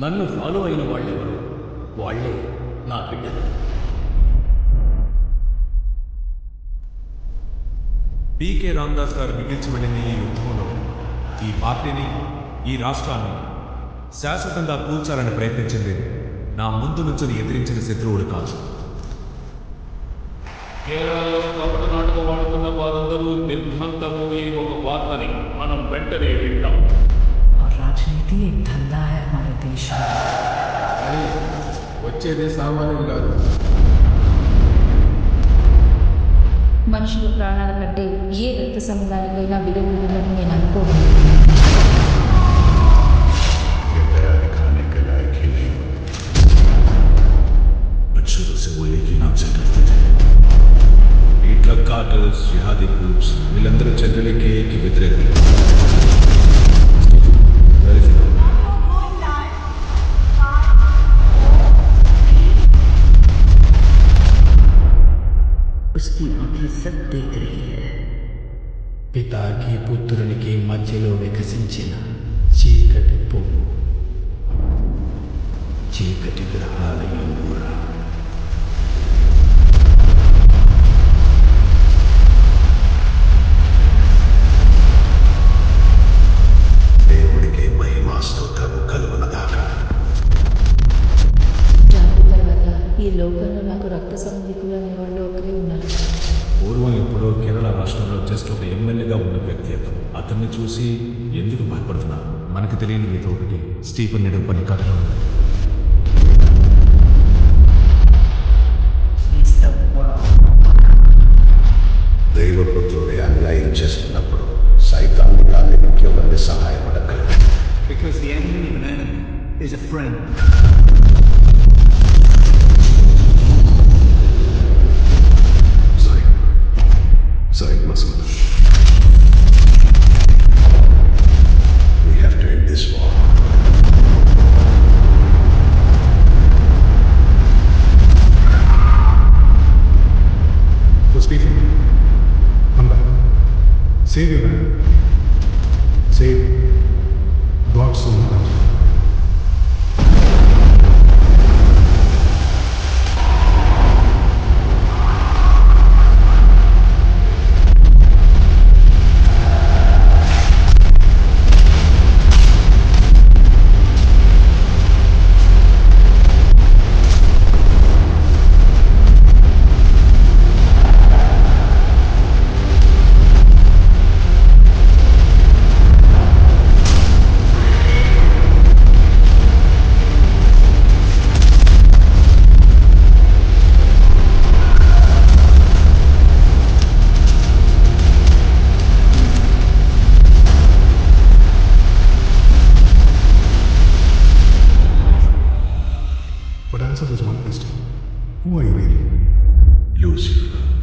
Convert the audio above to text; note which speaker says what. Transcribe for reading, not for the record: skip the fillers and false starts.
Speaker 1: నన్ను ఫాలో అయిన వాళ్ళెవరు? వాళ్లే నా బిడ్డలు.
Speaker 2: పీకే రామదాస్ గారు మిగిల్చి వెళ్ళిన ఈ యుద్ధంలో ఈ పార్టీని, ఈ రాష్ట్రాన్ని శాశ్వతంగా కూల్చాలని ప్రయత్నించింది నా ముందు నుంచి ఎదిరించిన శత్రువుడు కాదు.
Speaker 3: కేరళలో కపట నాటకం ఆడుతున్న వారందరూ నిర్ఘంతపోయే ఒక వార్తని మనం వెంటనే వింటాం.
Speaker 4: और राजनीति एक धंधा है हमारे देश में.
Speaker 5: అని వచ్చేది సామాన్యం కాదు.
Speaker 6: మనుషుల ప్రాణాల కంటే ఏ రక్త సముదాయానికైనా విలువ ఉందని నేను అనుకోను.
Speaker 7: खाने के लायक ही नहीं हो. बच्चों से वो एक ही नाम से डरते थे. ఈ డ్రగ్ కార్టల్స్, జిహాదీ గ్రూప్స్ వీళ్ళందరూ చంద్రలేఖే की వ్యతిరేకులు.
Speaker 4: उसकी आंखें सब देख रही है.
Speaker 1: పితాకి పుత్రునికి మధ్యలో వికసించిన చీకటి పువ్వు, చీకటి గ్రహాల యూరా.
Speaker 7: దేవుడికి మహిమాస్తోత్రము కలుగునగాక.
Speaker 6: జాతి తర్వాత ఈ లోకంలో నాకు రక్త సంబంధికులు అనేవాళ్ళు ఒకరే ఉన్నారు.
Speaker 2: పూర్వం ఎప్పుడో కేరళ రాష్ట్రంలో జస్ట్ ఒక ఎమ్మెల్యేగా ఉన్న వ్యక్తి అతన్ని చూసి ఎందుకు భయపడుతున్నా? మనకు తెలియని ఏదో ఒకటి స్టీఫెన్ నిడపని కథలో ఉంది.
Speaker 4: He's the world.
Speaker 7: దైవపుత్రుడే అన్యాయం చేస్తున్నప్పుడు సైతాన్ని దానికి ఎవరిని సహాయపడగలరు.
Speaker 8: Because the enemy of an enemy is a friend.
Speaker 7: Sorry, Masud. We have to end this war.
Speaker 5: So Stephen, come back. Save your man. Save God's soul. But answer this one question. Who are you really?
Speaker 7: Lucifer.